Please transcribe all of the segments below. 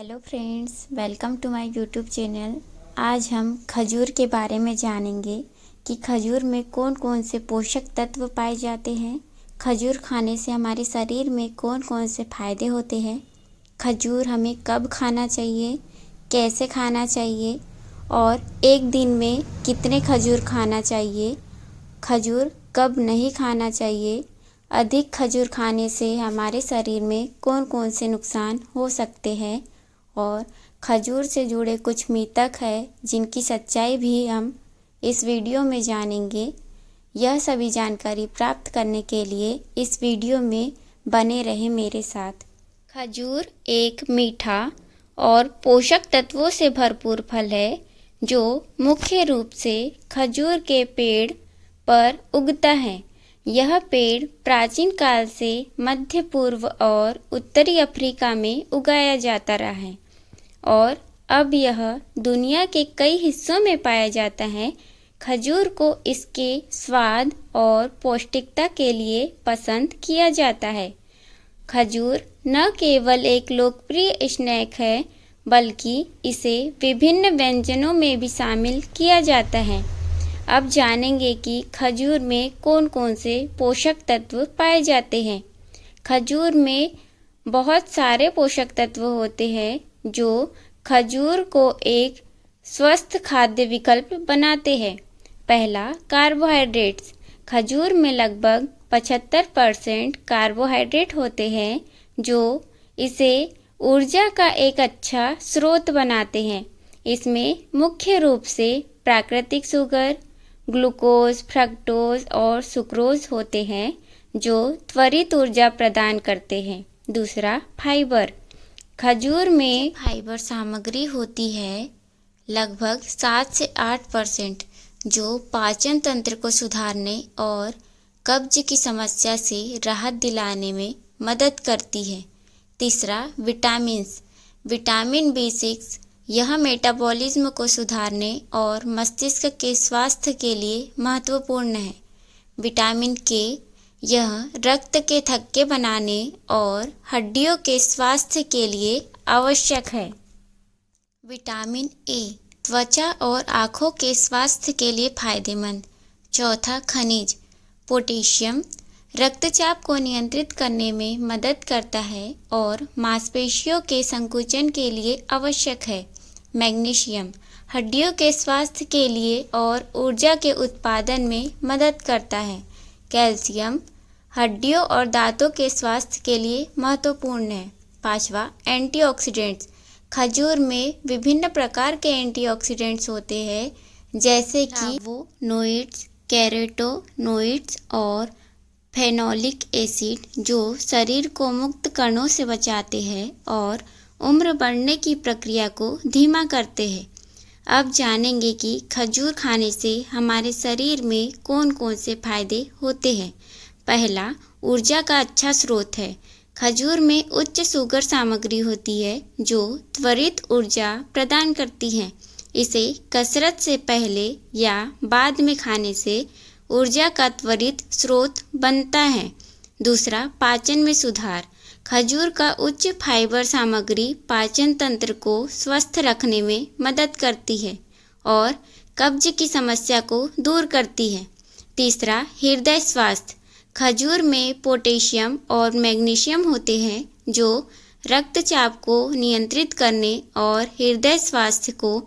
Hello friends, welcome to my YouTube channel. आज हम खजूर के बारे में जानेंगे कि खजूर में कौन कौन से पोषक तत्व पाए जाते हैं। खजूर खाने से हमारे शरीर में कौन कौन से फ़ायदे होते हैं। खजूर हमें कब खाना चाहिए, कैसे खाना चाहिए और एक दिन में कितने खजूर खाना चाहिए। खजूर कब नहीं खाना चाहिए। अधिक खजूर खाने से हमारे शरीर में कौन कौन से नुकसान हो सकते हैं और खजूर से जुड़े कुछ मिथक है जिनकी सच्चाई भी हम इस वीडियो में जानेंगे। यह सभी जानकारी प्राप्त करने के लिए इस वीडियो में बने रहें मेरे साथ। खजूर एक मीठा और पोषक तत्वों से भरपूर फल है जो मुख्य रूप से खजूर के पेड़ पर उगता है। यह पेड़ प्राचीन काल से मध्य पूर्व और उत्तरी अफ्रीका में उगाया जाता रहा है और अब यह दुनिया के कई हिस्सों में पाया जाता है। खजूर को इसके स्वाद और पौष्टिकता के लिए पसंद किया जाता है। खजूर न केवल एक लोकप्रिय स्नैक है बल्कि इसे विभिन्न व्यंजनों में भी शामिल किया जाता है। अब जानेंगे कि खजूर में कौन कौन से पोषक तत्व पाए जाते हैं। खजूर में बहुत सारे पोषक तत्व होते हैं जो खजूर को एक स्वस्थ खाद्य विकल्प बनाते हैं। पहला, कार्बोहाइड्रेट्स। खजूर में लगभग 75% कार्बोहाइड्रेट होते हैं जो इसे ऊर्जा का एक अच्छा स्रोत बनाते हैं। इसमें मुख्य रूप से प्राकृतिक शुगर, ग्लूकोज, फ्रक्टोज और सुक्रोज होते हैं जो त्वरित ऊर्जा प्रदान करते हैं। दूसरा, फाइबर। खजूर में फाइबर सामग्री होती है लगभग 7 से 8% जो पाचन तंत्र को सुधारने और कब्ज की समस्या से राहत दिलाने में मदद करती है। तीसरा, विटामिन्स। विटामिन B6 यह मेटाबॉलिज्म को सुधारने और मस्तिष्क के स्वास्थ्य के लिए महत्वपूर्ण है। विटामिन K यह रक्त के थक्के बनाने और हड्डियों के स्वास्थ्य के लिए आवश्यक है। विटामिन A त्वचा और आँखों के स्वास्थ्य के लिए फायदेमंद। चौथा, खनिज। पोटेशियम रक्तचाप को नियंत्रित करने में मदद करता है और मांसपेशियों के संकुचन के लिए आवश्यक है। मैग्नीशियम हड्डियों के स्वास्थ्य के लिए और ऊर्जा के उत्पादन में मदद करता है। कैल्शियम हड्डियों और दांतों के स्वास्थ्य के लिए महत्वपूर्ण है। पांचवा, एंटीऑक्सीडेंट्स। खजूर में विभिन्न प्रकार के एंटीऑक्सीडेंट्स होते हैं जैसे कि फ्लावोनोइड्स, कैरोटीनॉइड्स और फेनोलिक एसिड जो शरीर को मुक्त कणों से बचाते हैं और उम्र बढ़ने की प्रक्रिया को धीमा करते हैं। अब जानेंगे कि खजूर खाने से हमारे शरीर में कौन कौन से फायदे होते हैं। पहला, ऊर्जा का अच्छा स्रोत है। खजूर में उच्च शुगर सामग्री होती है जो त्वरित ऊर्जा प्रदान करती है। इसे कसरत से पहले या बाद में खाने से ऊर्जा का त्वरित स्रोत बनता है। दूसरा, पाचन में सुधार। खजूर का उच्च फाइबर सामग्री पाचन तंत्र को स्वस्थ रखने में मदद करती है और कब्ज की समस्या को दूर करती है। तीसरा, हृदय स्वास्थ्य। खजूर में पोटेशियम और मैग्नीशियम होते हैं जो रक्तचाप को नियंत्रित करने और हृदय स्वास्थ्य को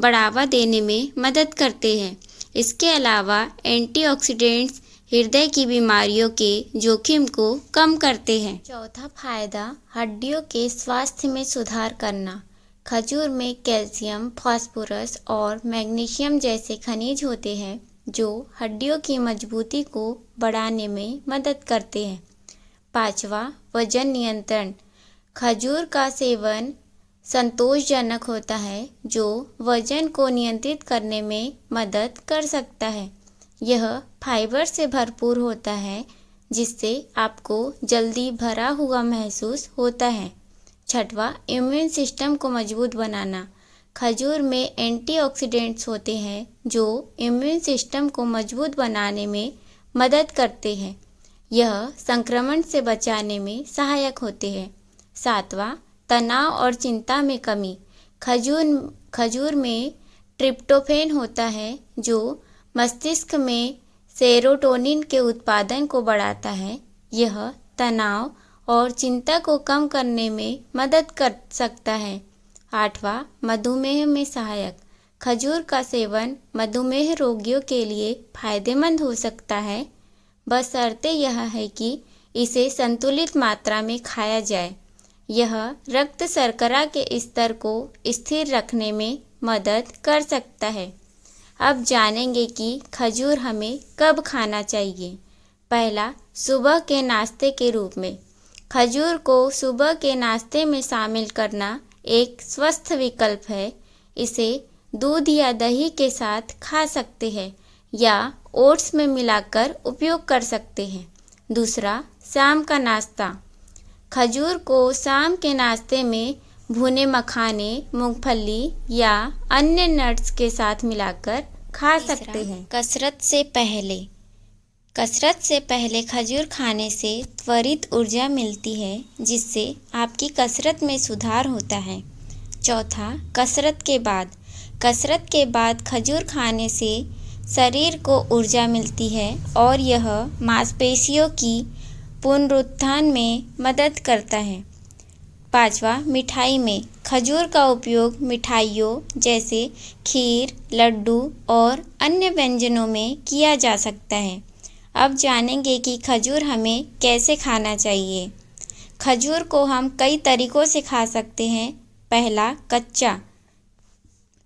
बढ़ावा देने में मदद करते हैं। इसके अलावा एंटीऑक्सीडेंट्स हृदय की बीमारियों के जोखिम को कम करते हैं। चौथा फायदा, हड्डियों के स्वास्थ्य में सुधार करना। खजूर में कैल्शियम, फास्फोरस और मैग्नीशियम जैसे खनिज होते हैं जो हड्डियों की मजबूती को बढ़ाने में मदद करते हैं। पांचवा, वजन नियंत्रण। खजूर का सेवन संतोषजनक होता है जो वजन को नियंत्रित करने में मदद कर सकता है। यह फाइबर से भरपूर होता है जिससे आपको जल्दी भरा हुआ महसूस होता है। छठवां, इम्यून सिस्टम को मजबूत बनाना। खजूर में एंटीऑक्सीडेंट्स होते हैं जो इम्यून सिस्टम को मजबूत बनाने में मदद करते हैं। यह संक्रमण से बचाने में सहायक होते हैं। सातवां, तनाव और चिंता में कमी। खजूर में ट्रिप्टोफैन होता है जो मस्तिष्क में सेरोटोनिन के उत्पादन को बढ़ाता है। यह तनाव और चिंता को कम करने में मदद कर सकता है। 8वां, मधुमेह में सहायक। खजूर का सेवन मधुमेह रोगियों के लिए फायदेमंद हो सकता है, बशर्ते यह है कि इसे संतुलित मात्रा में खाया जाए। यह रक्त शर्करा के स्तर को स्थिर रखने में मदद कर सकता है। अब जानेंगे कि खजूर हमें कब खाना चाहिए। पहला, सुबह के नाश्ते के रूप में। खजूर को सुबह के नाश्ते में शामिल करना एक स्वस्थ विकल्प है। इसे दूध या दही के साथ खा सकते हैं या ओट्स में मिलाकर उपयोग कर सकते हैं। दूसरा, शाम का नाश्ता। खजूर को शाम के नाश्ते में भुने मखाने, मूंगफली या अन्य नट्स के साथ मिलाकर खा सकते हैं। कसरत से पहले खजूर खाने से त्वरित ऊर्जा मिलती है, जिससे आपकी कसरत में सुधार होता है। चौथा, कसरत के बाद खजूर खाने से शरीर को ऊर्जा मिलती है और यह मांसपेशियों की पुनरुत्थान में मदद करता है। 5वां, मिठाई में। खजूर का उपयोग मिठाइयों जैसे खीर, लड्डू और अन्य व्यंजनों में किया जा सकता है। अब जानेंगे कि खजूर हमें कैसे खाना चाहिए। खजूर को हम कई तरीकों से खा सकते हैं। पहला, कच्चा।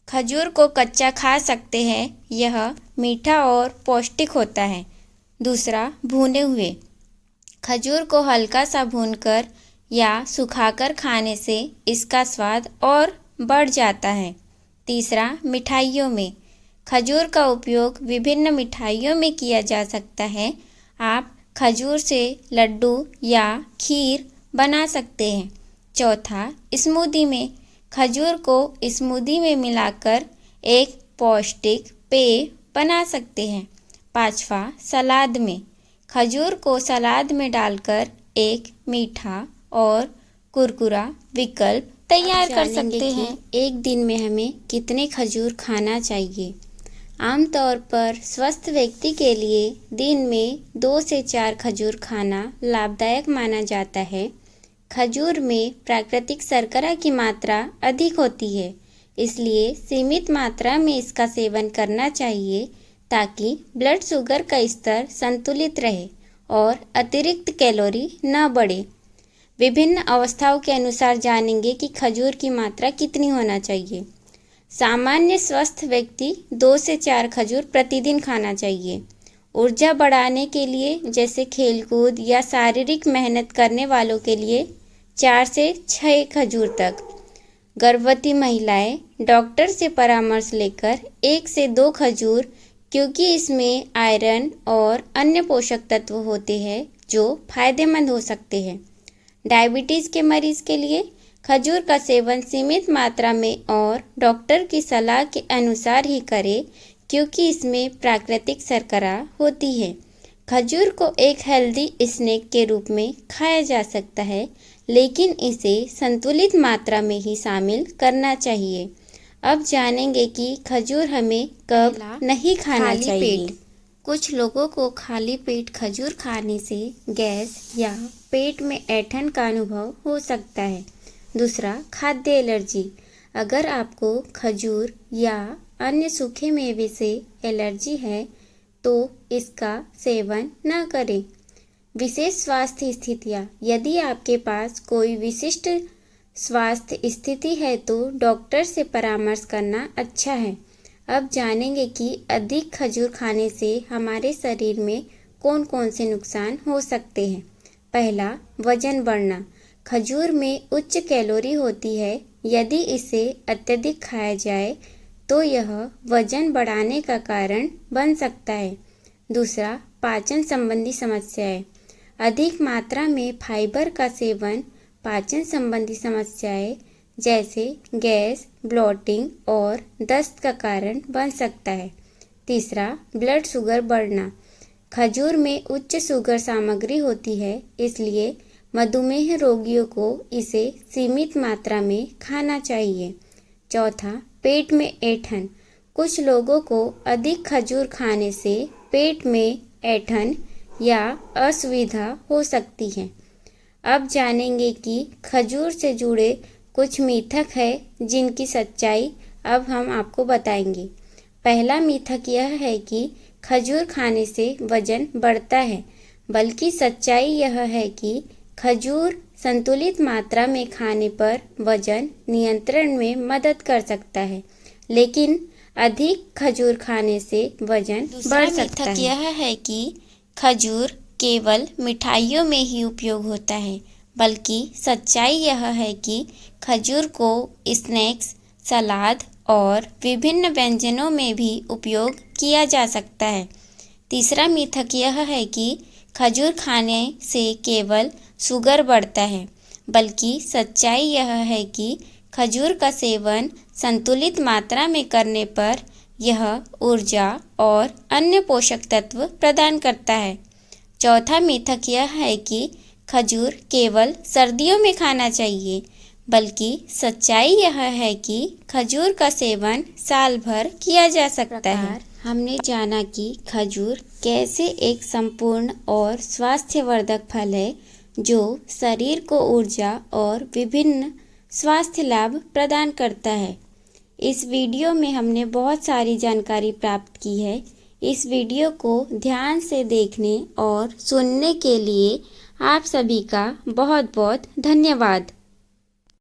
खजूर को कच्चा खा सकते हैं, यह मीठा और पौष्टिक होता है। दूसरा, भुने हुए। खजूर को हल्का सा भूनकर या सुखाकर खाने से इसका स्वाद और बढ़ जाता है। तीसरा, मिठाइयों में। खजूर का उपयोग विभिन्न मिठाइयों में किया जा सकता है। आप खजूर से लड्डू या खीर बना सकते हैं। चौथा, स्मूदी में। खजूर को स्मूदी में मिलाकर एक पौष्टिक पेय बना सकते हैं। 5वां, सलाद में। खजूर को सलाद में डालकर एक मीठा और कुरकुरा विकल्प तैयार कर सकते हैं। एक दिन में हमें कितने खजूर खाना चाहिए? आमतौर पर स्वस्थ व्यक्ति के लिए दिन में 2 से 4 खजूर खाना लाभदायक माना जाता है। खजूर में प्राकृतिक शर्करा की मात्रा अधिक होती है, इसलिए सीमित मात्रा में इसका सेवन करना चाहिए ताकि ब्लड शुगर का स्तर संतुलित रहे और अतिरिक्त कैलोरी न बढ़े। विभिन्न अवस्थाओं के अनुसार जानेंगे कि खजूर की मात्रा कितनी होना चाहिए। सामान्य स्वस्थ व्यक्ति 2 से 4 खजूर प्रतिदिन खाना चाहिए। ऊर्जा बढ़ाने के लिए जैसे खेलकूद या शारीरिक मेहनत करने वालों के लिए 4 से 6 खजूर तक। गर्भवती महिलाएं डॉक्टर से परामर्श लेकर 1 से 2 खजूर, क्योंकि इसमें आयरन और अन्य पोषक तत्व होते हैं जो फायदेमंद हो सकते हैं। डायबिटीज़ के मरीज के लिए खजूर का सेवन सीमित मात्रा में और डॉक्टर की सलाह के अनुसार ही करें, क्योंकि इसमें प्राकृतिक शर्करा होती है। खजूर को एक हेल्दी स्नैक के रूप में खाया जा सकता है, लेकिन इसे संतुलित मात्रा में ही शामिल करना चाहिए। अब जानेंगे कि खजूर हमें कब नहीं खाना चाहिए। कुछ लोगों को खाली पेट खजूर खाने से गैस या पेट में ऐंठन का अनुभव हो सकता है। दूसरा, खाद्य एलर्जी। अगर आपको खजूर या अन्य सूखे मेवे से एलर्जी है तो इसका सेवन न करें। विशेष स्वास्थ्य स्थितियाँ। यदि आपके पास कोई विशिष्ट स्वास्थ्य स्थिति है तो डॉक्टर से परामर्श करना अच्छा है। अब जानेंगे कि अधिक खजूर खाने से हमारे शरीर में कौन कौन से नुकसान हो सकते हैं। पहला, वजन बढ़ना। खजूर में उच्च कैलोरी होती है। यदि इसे अत्यधिक खाया जाए तो यह वजन बढ़ाने का कारण बन सकता है। दूसरा, पाचन संबंधी समस्याएं। अधिक मात्रा में फाइबर का सेवन पाचन संबंधी समस्याएं जैसे गैस, ब्लोटिंग और दस्त का कारण बन सकता है। तीसरा, ब्लड शुगर बढ़ना। खजूर में उच्च शुगर सामग्री होती है, इसलिए मधुमेह रोगियों को इसे सीमित मात्रा में खाना चाहिए। चौथा, पेट में ऐंठन। कुछ लोगों को अधिक खजूर खाने से पेट में ऐंठन या असुविधा हो सकती है। अब जानेंगे कि खजूर से जुड़े कुछ मिथक है जिनकी सच्चाई अब हम आपको बताएंगे। पहला मिथक यह है कि खजूर खाने से वजन बढ़ता है, बल्कि सच्चाई यह है कि खजूर संतुलित मात्रा में खाने पर वजन नियंत्रण में मदद कर सकता है, लेकिन अधिक खजूर खाने से वजन बढ़ सकता है। यह है कि खजूर केवल मिठाइयों में ही उपयोग होता है, बल्कि सच्चाई यह है कि खजूर को स्नैक्स, सलाद और विभिन्न व्यंजनों में भी उपयोग किया जा सकता है। तीसरा मिथक यह है कि खजूर खाने से केवल शुगर बढ़ता है, बल्कि सच्चाई यह है कि खजूर का सेवन संतुलित मात्रा में करने पर यह ऊर्जा और अन्य पोषक तत्व प्रदान करता है। चौथा मिथक यह है कि खजूर केवल सर्दियों में खाना चाहिए, बल्कि सच्चाई यह है कि खजूर का सेवन साल भर किया जा सकता है। हमने जाना कि खजूर कैसे एक संपूर्ण और स्वास्थ्यवर्धक फल है जो शरीर को ऊर्जा और विभिन्न स्वास्थ्य लाभ प्रदान करता है। इस वीडियो में हमने बहुत सारी जानकारी प्राप्त की है। इस वीडियो को ध्यान से देखने और सुनने के लिए आप सभी का बहुत बहुत धन्यवाद।